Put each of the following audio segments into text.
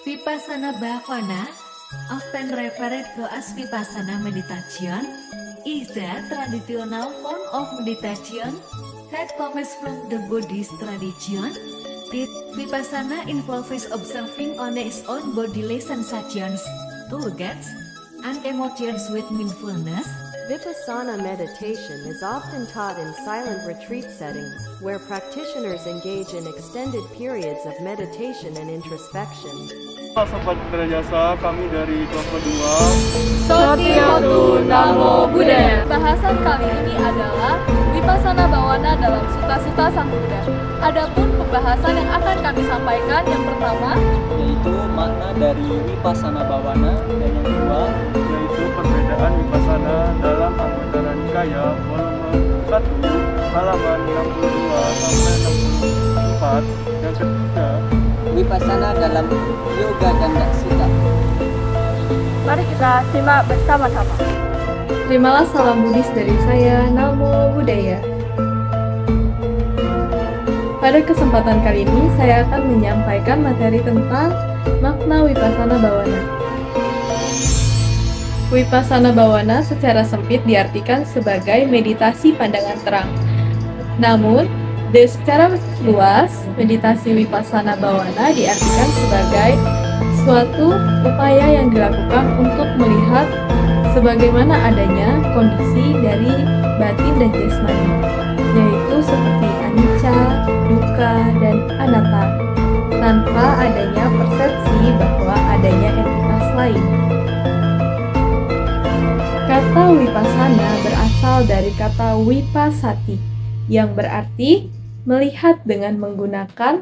Vipassana Bhavana, often referred to as Vipassana meditation, is a traditional form of meditation that comes from the Buddhist tradition. Vipassana involves observing on its own bodily sensations, thoughts, and emotions with mindfulness. Vipassana meditation is often taught in silent retreat settings, where practitioners engage in extended periods of meditation and introspection. Sobat Berjasa, kami dari kelompok 2. Sotihotu Namo Buddhaya. Bahasan kali ini adalah Vipassana Bhavana dalam Sutta-Sutta Sang Buddha. Adapun pembahasan yang akan kami sampaikan yang pertama yaitu makna dari Vipassana Bhavana, dan yang kedua Yaitu perbedaan Vipassana dalam Anggutara Nikaya volume 1 halaman 62 sampai 64. Yang ketiga Vipassana dalam Yoga Ganda Sutta. Mari kita simak bersama-sama. Terimalah salam Buddhis dari saya, Namo Buddhaya. Pada kesempatan kali ini, saya akan menyampaikan materi tentang makna Vipassana Bhavana. Vipassana Bhavana secara sempit diartikan sebagai meditasi pandangan terang. Namun, secara luas, meditasi Vipassana Bhavana diartikan sebagai suatu upaya yang dilakukan untuk melihat sebagaimana adanya kondisi dari batin dan jasmani, yaitu seperti anicca, dukkha, dan anatta, tanpa adanya persepsi bahwa adanya entitas lain. Kata Vipassana berasal dari kata Vipassati, yang berarti melihat dengan menggunakan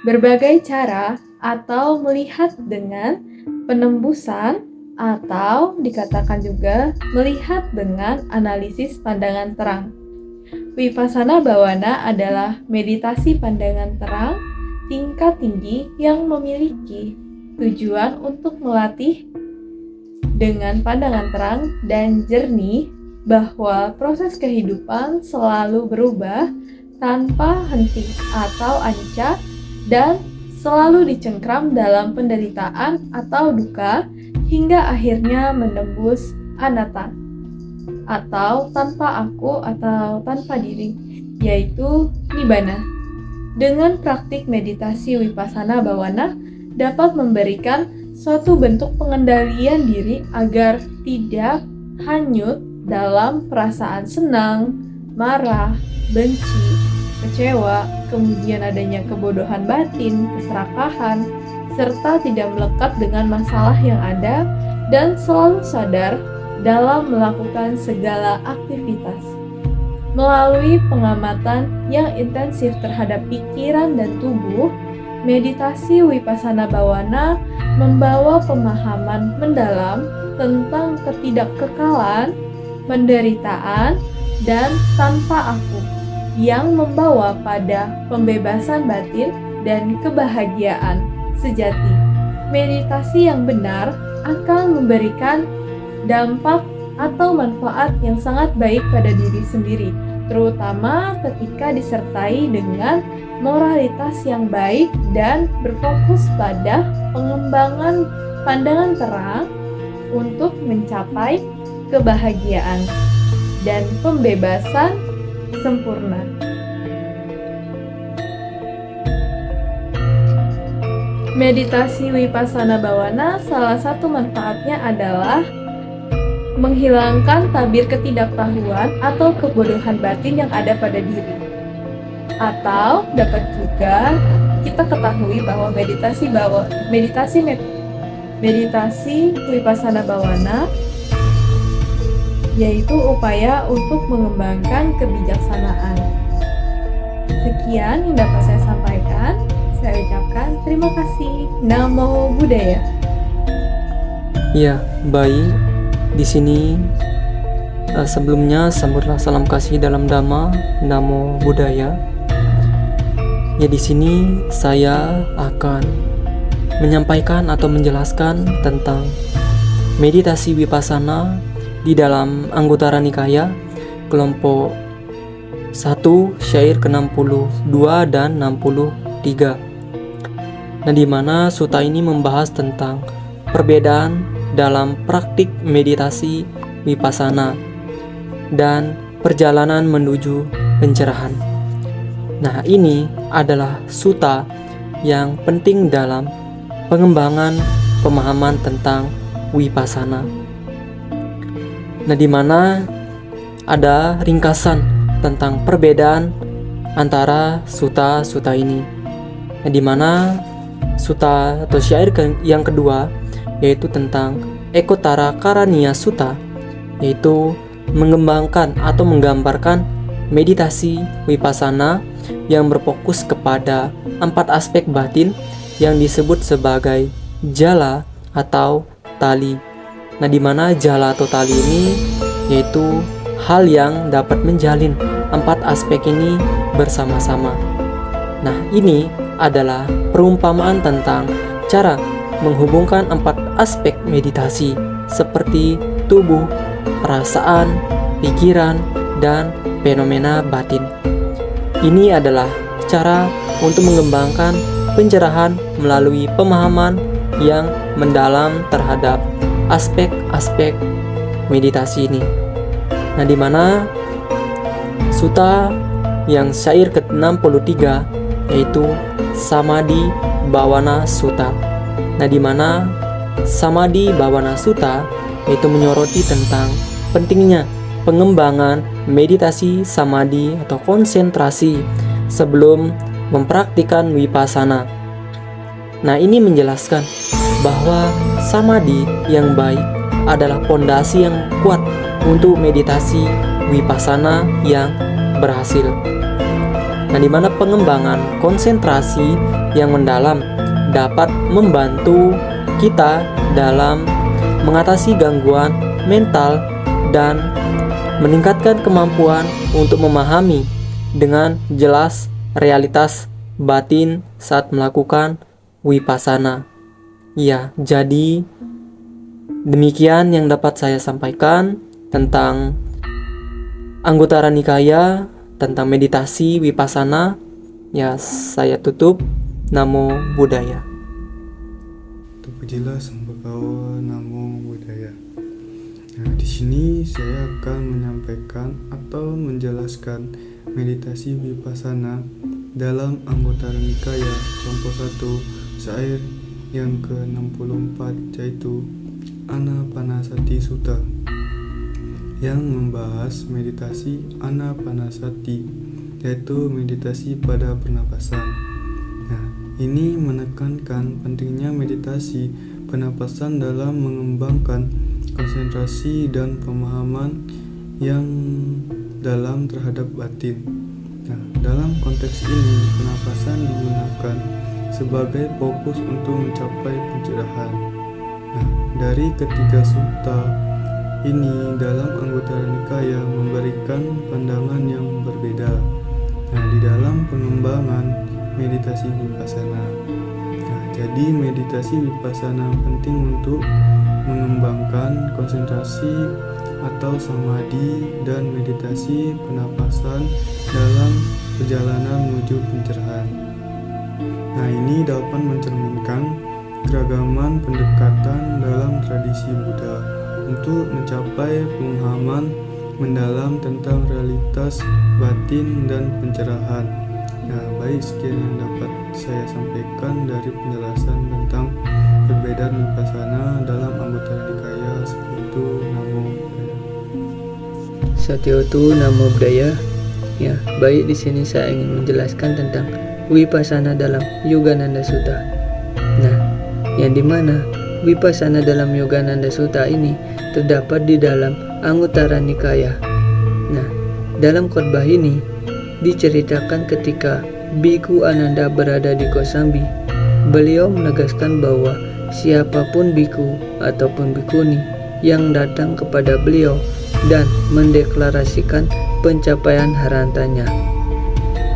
berbagai cara atau melihat dengan penembusan, atau dikatakan juga melihat dengan analisis pandangan terang. Vipassana Bhavana adalah meditasi pandangan terang tingkat tinggi yang memiliki tujuan untuk melatih dengan pandangan terang dan jernih bahwa proses kehidupan selalu berubah tanpa henti atau anicca, dan selalu dicengkram dalam penderitaan atau duka hingga akhirnya menembus anatta atau tanpa aku atau tanpa diri, yaitu nibbana. Dengan praktik meditasi Vipassana Bhavana dapat memberikan suatu bentuk pengendalian diri agar tidak hanyut dalam perasaan senang, marah, benci, kecewa, kemudian adanya kebodohan batin, keserakahan, serta tidak melekat dengan masalah yang ada dan selalu sadar dalam melakukan segala aktivitas. Melalui pengamatan yang intensif terhadap pikiran dan tubuh, meditasi Vipassana Bhavana membawa pemahaman mendalam tentang ketidakkekalan, penderitaan, dan tanpa aku, yang membawa pada pembebasan batin dan kebahagiaan sejati. Meditasi yang benar akan memberikan dampak atau manfaat yang sangat baik pada diri sendiri, terutama ketika disertai dengan moralitas yang baik dan berfokus pada pengembangan pandangan terang untuk mencapai kebahagiaan dan pembebasan sempurna. Meditasi Vipassana Bhavana salah satu manfaatnya adalah menghilangkan tabir ketidaktahuan atau kebodohan batin yang ada pada diri. Atau dapat juga kita ketahui bahwa meditasi Vipassana Bhavana yaitu upaya untuk mengembangkan kebijaksanaan. Sekian yang dapat saya sampaikan. Saya ucapkan terima kasih. Namo Buddhaya. Ya, baik. Di sini sebelumnya sambutlah salam kasih dalam Dhamma, Namo Buddhaya. Ya, di sini saya akan menyampaikan atau menjelaskan tentang meditasi Vipassana di dalam Anggutara Nikaya kelompok 1 syair ke-62 dan 63. Nah, di mana sutta ini membahas tentang perbedaan dalam praktik meditasi vipassana dan perjalanan menuju pencerahan. Nah, ini adalah sutta yang penting dalam pengembangan pemahaman tentang vipassana. Nah, di mana ada ringkasan tentang perbedaan antara sutta-sutta ini. Nah, di mana sutta atau syair yang kedua yaitu tentang Ekottara Karaniya Sutta, yaitu mengembangkan atau menggambarkan meditasi vipassana yang berfokus kepada 4 aspek batin yang disebut sebagai jala atau tali. Nah, di mana jala atau tali ini yaitu hal yang dapat menjalin 4 aspek ini bersama-sama. Nah, ini adalah perumpamaan tentang cara menghubungkan 4 aspek meditasi seperti tubuh, perasaan, pikiran, dan fenomena batin. Ini adalah cara untuk mengembangkan pencerahan melalui pemahaman yang mendalam terhadap aspek-aspek meditasi ini. Nah, di mana sutta yang syair ke-63 yaitu Samadhi Bhavana Sutta. Nah, di mana Samadhi Bhavana Sutta yaitu menyoroti tentang pentingnya pengembangan meditasi samadhi atau konsentrasi sebelum mempraktikkan vipassana. Nah, ini menjelaskan bahwa samadhi yang baik adalah pondasi yang kuat untuk meditasi vipassana yang berhasil. Nah, di mana pengembangan konsentrasi yang mendalam dapat membantu kita dalam mengatasi gangguan mental dan meningkatkan kemampuan untuk memahami dengan jelas realitas batin saat melakukan vipassana. Ya, jadi demikian yang dapat saya sampaikan tentang Anguttara Nikaya, tentang meditasi vipassana. Ya, saya tutup. Namo Buddhaya. Terpujilah Sang Bhagawa, Namo Buddhaya. Nah, di sini saya akan menyampaikan atau menjelaskan meditasi vipassana dalam Anguttara Nikaya contoh 1 syair yang ke-64 yaitu Anapanasati Sutta yang membahas meditasi Anapanasati, yaitu meditasi pada pernapasan. Nah, ini menekankan pentingnya meditasi pernapasan dalam mengembangkan konsentrasi dan pemahaman yang dalam terhadap batin. Nah, dalam konteks ini pernapasan digunakan sebagai fokus untuk mencapai pencerahan. Nah, dari ketiga sutta ini dalam Anguttara Nikaya memberikan pandangan yang berbeda. Nah, di dalam pengembangan meditasi vipassana. Nah, jadi meditasi vipassana penting untuk mengembangkan konsentrasi atau samadhi dan meditasi pernapasan dalam perjalanan menuju pencerahan. Nah, ini dapat mencerminkan keragaman pendekatan dalam tradisi Buddha untuk mencapai pemahaman mendalam tentang realitas batin dan pencerahan. Nah, baik, sekian yang dapat saya sampaikan dari penjelasan tentang perbedaan vipassana dalam Anguttara Nikaya seperti itu. Namo Buddhaya. Satyotu Namo Buddhaya. Ya, baik, di sini saya ingin menjelaskan tentang vipassana dalam Yogananda Sutta. Nah, yang dimana vipassana dalam Yogananda Sutta ini terdapat di dalam Anguttara Nikaya. Nah, dalam khotbah ini diceritakan ketika Biku Ananda berada di Kosambi, beliau menegaskan bahwa siapapun biku ataupun bikuni yang datang kepada beliau dan mendeklarasikan pencapaian harantanya,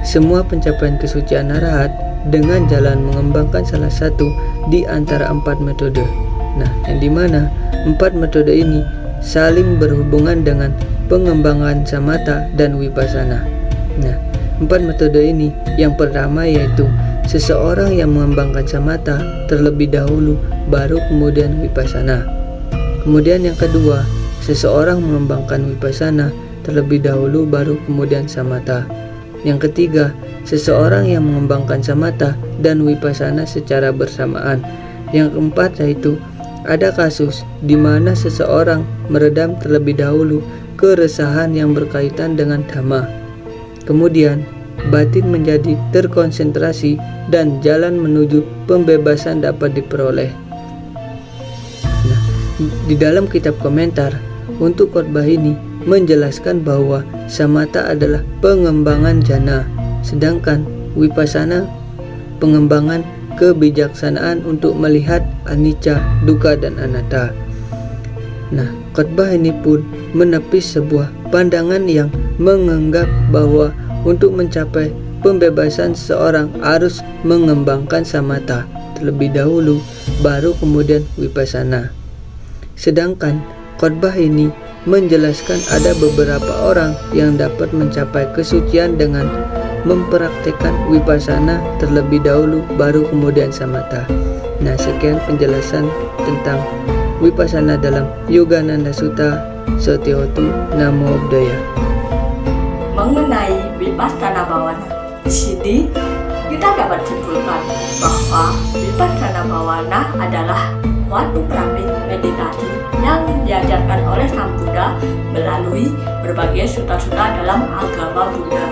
semua pencapaian kesucian arahat dengan jalan mengembangkan salah satu di antara 4 metode. Nah, yang dimana 4 metode ini saling berhubungan dengan pengembangan samatha dan vipassana. Nah, 4 metode ini yang pertama yaitu seseorang yang mengembangkan samatha terlebih dahulu, baru kemudian vipassana. Kemudian yang kedua, seseorang mengembangkan vipassana terlebih dahulu, baru kemudian samatha. Yang ketiga, seseorang yang mengembangkan samatha dan vipassana secara bersamaan. Yang keempat yaitu ada kasus di mana seseorang meredam terlebih dahulu keresahan yang berkaitan dengan dhamma. Kemudian batin menjadi terkonsentrasi dan jalan menuju pembebasan dapat diperoleh. Nah, di dalam kitab komentar untuk khotbah ini menjelaskan bahwa samatha adalah pengembangan jana, sedangkan vipassana pengembangan kebijaksanaan untuk melihat anicca, dukkha, dan anatta. Nah, khotbah ini pun menepis sebuah pandangan yang menganggap bahwa untuk mencapai pembebasan seseorang harus mengembangkan samatha terlebih dahulu, baru kemudian vipassana. Sedangkan khotbah ini menjelaskan ada beberapa orang yang dapat mencapai kesucian dengan mempraktekkan vipassana terlebih dahulu, baru kemudian samatha. Nah, sekian penjelasan tentang vipassana dalam Yogananda Sutta. Satyahotu, Namo Buddhaya. Mengenai vipassana bawana, di sini kita dapat simpulkan bahwa vipassana bawana adalah suatu praktik meditasi yang diajarkan oleh Sang Buddha melalui berbagai sutta-sutta dalam agama Buddha.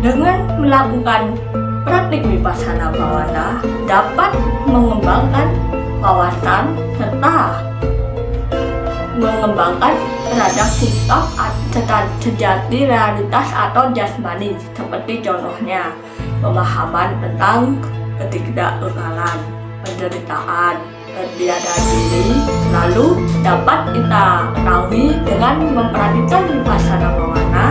Dengan melakukan praktik vipassana bawana dapat mengembangkan wawasan serta mengembangkan terhadap sikap sejati realitas atau jasmani, seperti contohnya pemahaman tentang ketidakkesalan, penderitaan, tiada diri. Lalu dapat kita ketahui dengan mempraktikkan vipassana bawana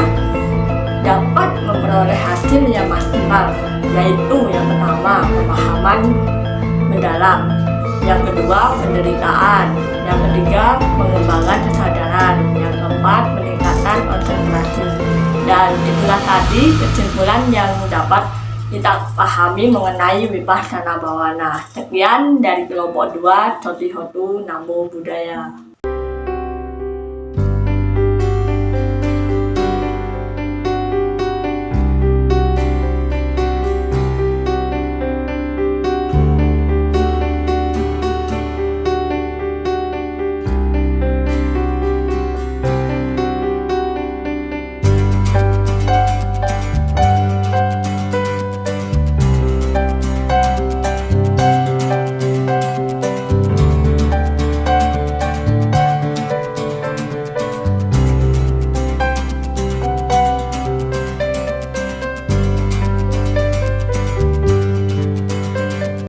dapat memperoleh hasil yang maksimal, yaitu yang pertama pemahaman mendalam, yang kedua penderitaan, yang ketiga pengembangan kesadaran, yang keempat meningkatkan konsentrasi. Dan itulah tadi kesimpulan yang dapat kita pahami mengenai vipassana bawana. Sekian dari kelompok 2, Satyahotu, Namo Buddhaya.